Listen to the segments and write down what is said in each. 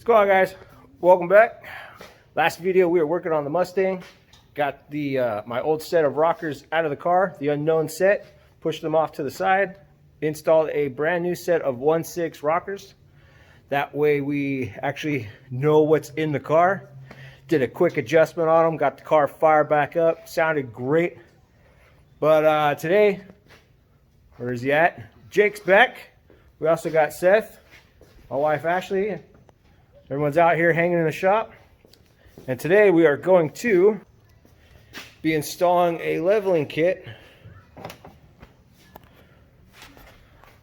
What's going on, guys? Welcome back. Last video we were working on the Mustang. Got the my old set of rockers out of the car, the unknown set, pushed them off to the side, installed a brand new set of 1/6 rockers. That way we actually know what's in the car. Did a quick adjustment on them, got the car fired back up, sounded great. But today, where is he at? Jake's back. We also got Seth, my wife Ashley. Everyone's out here hanging in the shop. And today we are going to be installing a leveling kit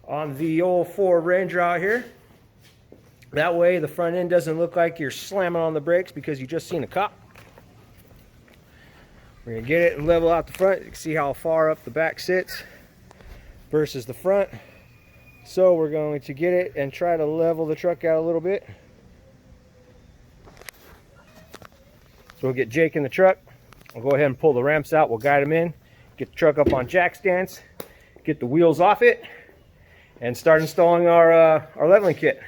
on the old Ford Ranger out here. That way the front end doesn't look like you're slamming on the brakes because you just seen a cop. We're going to get it and level out the front. You can see how far up the back sits versus the front. So we're going to get it and try to level the truck out a little bit. So we'll get Jake in the truck. We'll go ahead and pull the ramps out. We'll guide him in, get the truck up on jack stands, get the wheels off it, and start installing our leveling kit.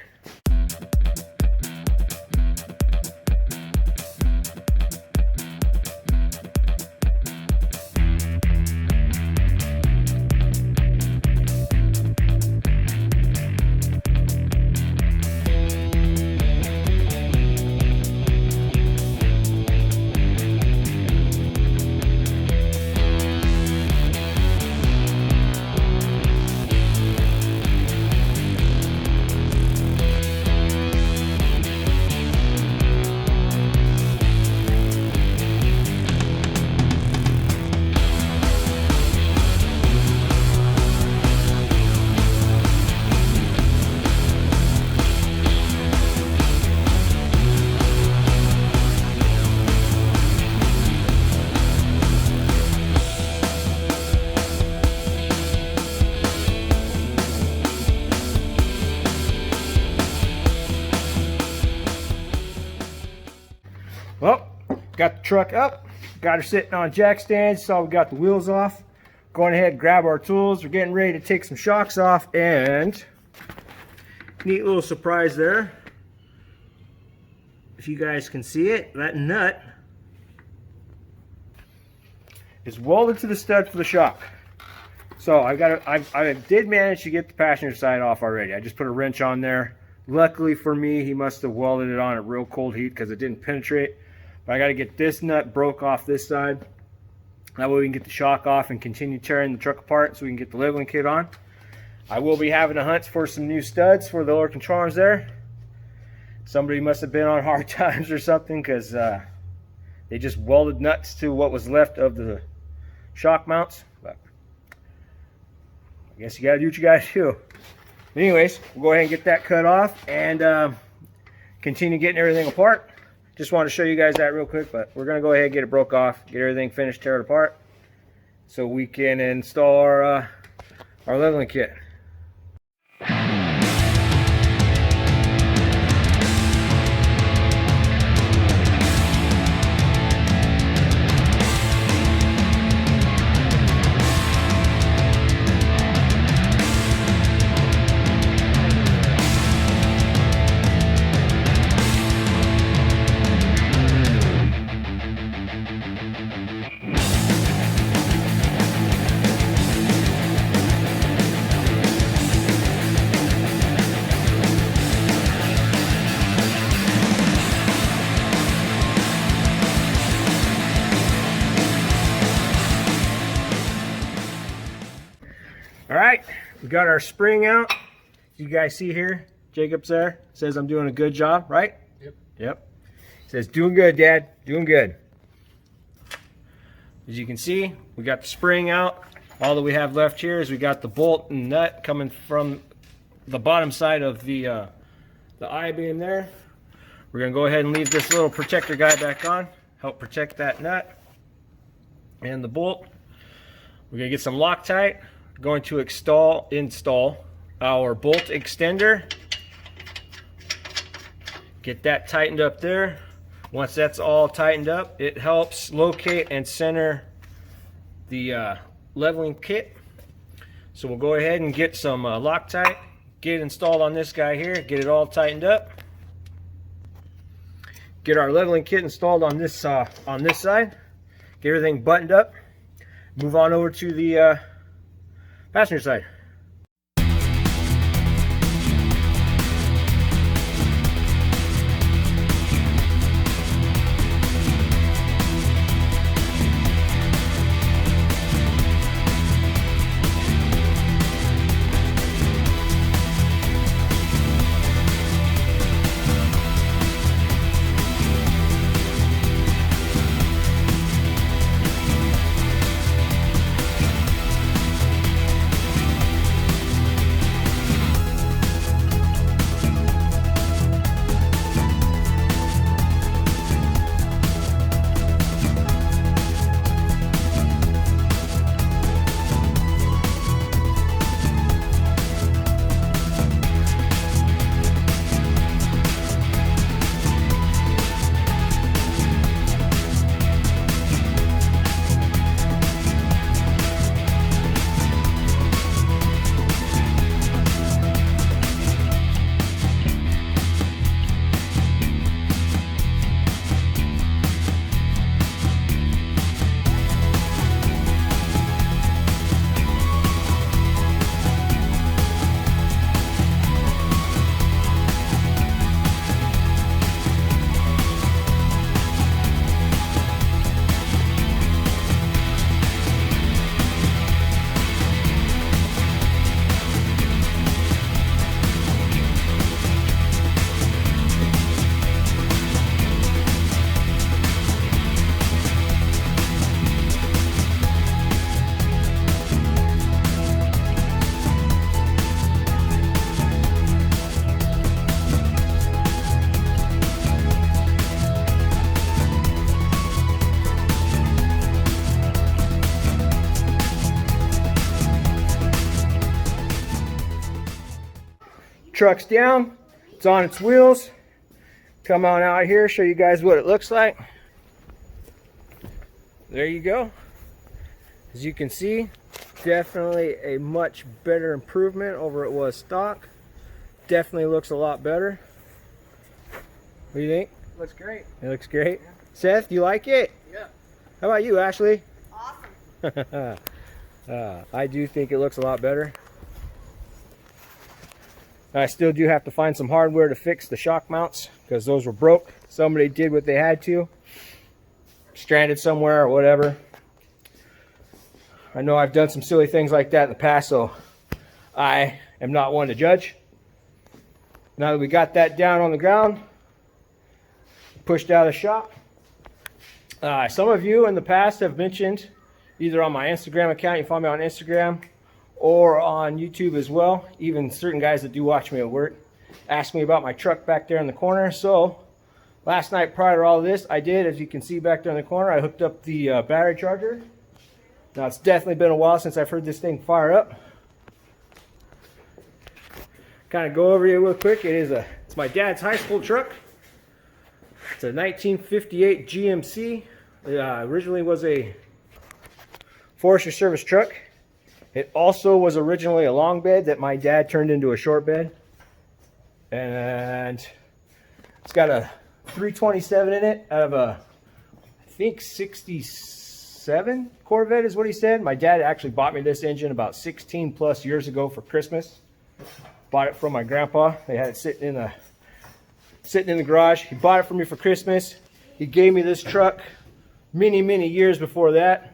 Well, got the truck up, got her sitting on jack stands, saw we got the wheels off. Going ahead and grab our tools. We're getting ready to take some shocks off, and neat little surprise there. If you guys can see it, that nut is welded to the stud for the shock. So I did manage to get the passenger side off already. I just put a wrench on there. Luckily for me, he must have welded it on at real cold heat because it didn't penetrate. But I got to get this nut broke off this side. That way we can get the shock off and continue tearing the truck apart so we can get the leveling kit on. I will be having a hunt for some new studs for the lower control arms there. Somebody must have been on hard times or something because they just welded nuts to what was left of the shock mounts. But I guess you got to do what you got to do. Anyways, we'll go ahead and get that cut off and continue getting everything apart. Just wanted to show you guys that real quick, but we're going to go ahead and get it broke off, get everything finished, tear it apart, so we can install our leveling kit. All right, we got our spring out. You guys see here, Jacob's there, says I'm doing a good job, right? Yep. Says doing good, Dad, doing good. As you can see, we got the spring out. All that we have left here is we got the bolt and nut coming from the bottom side of the I-beam there. We're gonna go ahead and leave this little protector guy back on, help protect that nut and the bolt. We're gonna get some Loctite. Going to install our bolt extender. Get that tightened up there. Once that's all tightened up, it helps locate and center the leveling kit. So we'll go ahead and get some Loctite, get it installed on this guy here, get it all tightened up. get our leveling kit installed on this side, get everything buttoned up, move on over to the passenger side. Truck's down, it's on its wheels. Come on out here, show you guys what it looks like. There you go. As you can see, definitely a much better improvement over it was stock. Definitely looks a lot better. What do you think? Looks great. It looks great. Yeah. Seth, do you like it? Yeah. How about you, Ashley? Awesome. I do think it looks a lot better. I still do have to find some hardware to fix the shock mounts because those were broke. Somebody did what they had to. Stranded somewhere or whatever. I know I've done some silly things like that in the past, so I am not one to judge. Now that we got that down on the ground, pushed out of the shop. Some of you in the past have mentioned, either on my Instagram account, you find me on Instagram, or on YouTube as well. Even certain guys that do watch me at work ask me about my truck back there in the corner. So last night prior to all of this, I did, as you can see back there in the corner, I hooked up the battery charger. Now it's definitely been a while since I've heard this thing fire up. Kind of go over here real quick. It's my dad's high school truck. It's a 1958 GMC. It originally was a Forestry Service truck. It also was originally a long bed that my dad turned into a short bed. And it's got a 327 in it out of a, I think, 67 Corvette is what he said. My dad actually bought me this engine about 16 plus years ago for Christmas. Bought it from my grandpa. They had it sitting in the garage. He bought it for me for Christmas. He gave me this truck many years before that.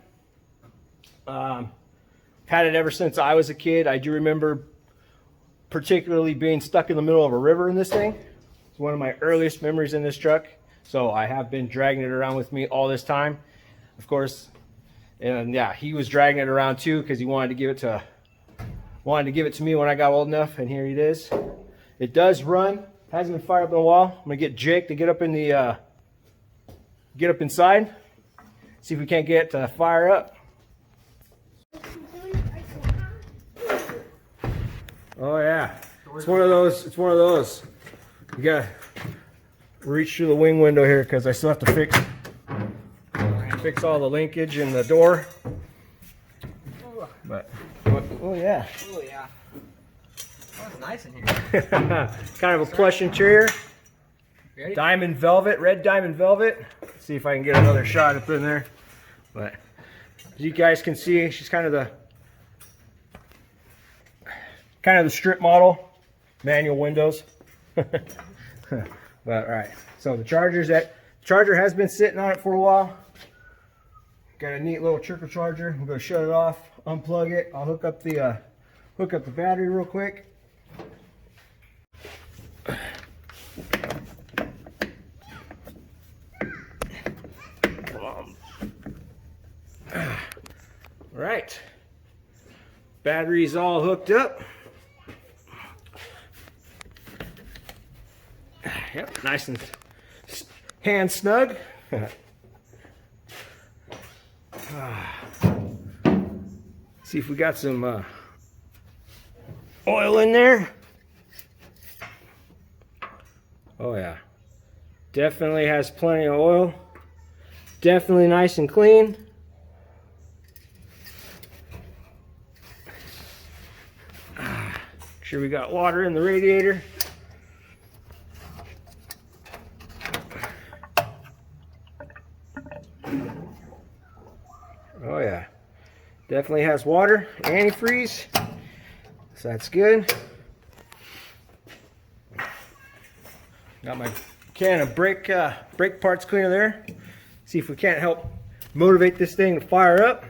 Had it ever since I was a kid. I do remember particularly being stuck in the middle of a river in this thing. It's one of my earliest memories in this truck. So I have been dragging it around with me all this time. Of course, and yeah, he was dragging it around too because he wanted to give it to me when I got old enough, and here it is. It does run. Hasn't been fired up in a while. I'm gonna get Jake to get up inside, see if we can't get it to fire up. Oh yeah, it's one of those. You gotta reach through the wing window here because I still have to fix all the linkage in the door. But oh yeah. Oh yeah. Oh, it's nice in here. Kind of a plush interior. Ready? Diamond velvet, red diamond velvet. Let's see if I can get another shot up in there. But as you guys can see, she's kind of the strip model, manual windows. But all right, so the charger has been sitting on it for a while. Got a neat little trickle charger. I'm gonna shut it off, unplug it. I'll hook up the battery real quick. All right, battery's all hooked up. Yep, nice and hand snug. See if we got some oil in there. Oh yeah, definitely has plenty of oil. Definitely nice and clean. Make sure we got water in the radiator. Oh yeah, definitely has water, antifreeze, so that's good. Got my can of brake parts cleaner there. See if we can't help motivate this thing to fire up.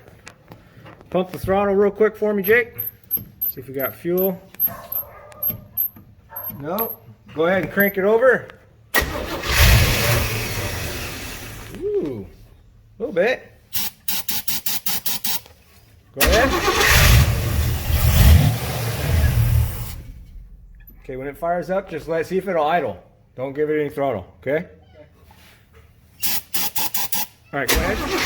Pump the throttle real quick for me, Jake. See if we got fuel. No. Go ahead and crank it over. Ooh, a little bit. Go ahead. Okay, when it fires up, just see if it'll idle. Don't give it any throttle, okay? All right, go ahead.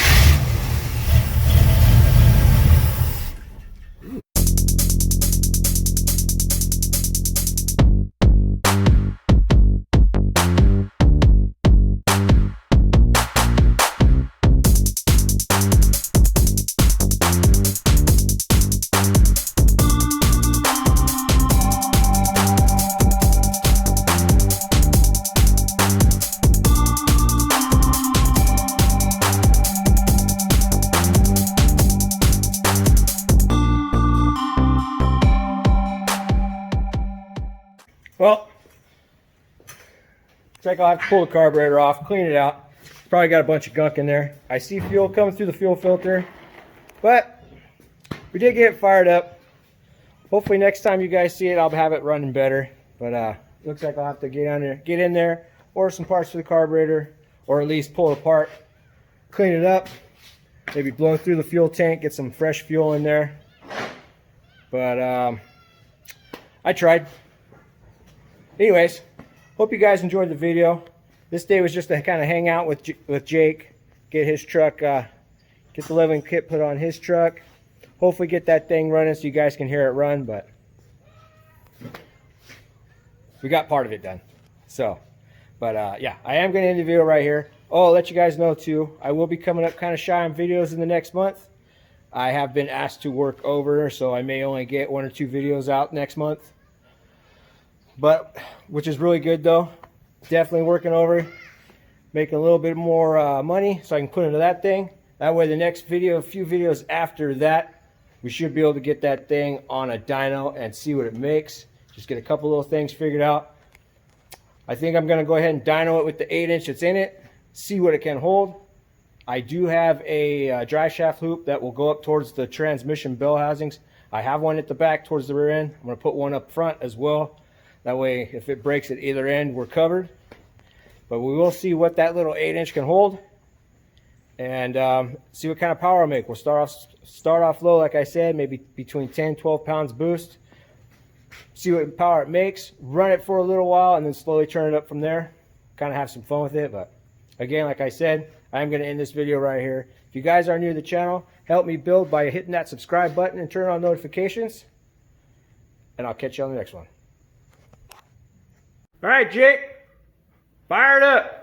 Well, looks like I'll have to pull the carburetor off, clean it out. Probably got a bunch of gunk in there. I see fuel coming through the fuel filter, but we did get it fired up. Hopefully next time you guys see it, I'll have it running better. But looks like I'll have to get in there, order some parts for the carburetor, or at least pull it apart, clean it up, maybe blow through the fuel tank, get some fresh fuel in there. But I tried. Anyways, hope you guys enjoyed the video. This day was just to kind of hang out with Jake, get his truck, get the leveling kit put on his truck. Hopefully get that thing running so you guys can hear it run, but we got part of it done. So, but yeah, I am going to end the video right here. Oh, I'll let you guys know too, I will be coming up kind of shy on videos in the next month. I have been asked to work over, so I may only get 1 or 2 videos out next month. But which is really good though. Definitely working over, making a little bit more money so I can put into that thing. That way the next video, a few videos after that, we should be able to get that thing on a dyno and see what it makes. Just get a couple little things figured out. I think I'm going to go ahead and dyno it with the 8-inch that's in it, see what it can hold. I do have a drive shaft loop that will go up towards the transmission bell housings. I have one at the back towards the rear end. I'm going to put one up front as well. That way, if it breaks at either end, we're covered. But we will see what that little 8-inch can hold, and see what kind of power it'll make. We'll start off low, like I said, maybe between 10-12 pounds boost. See what power it makes. Run it for a little while, and then slowly turn it up from there. Kind of have some fun with it. But again, like I said, I'm going to end this video right here. If you guys are new to the channel, help me build by hitting that subscribe button and turn on notifications. And I'll catch you on the next one. All right, Jake, fire it up.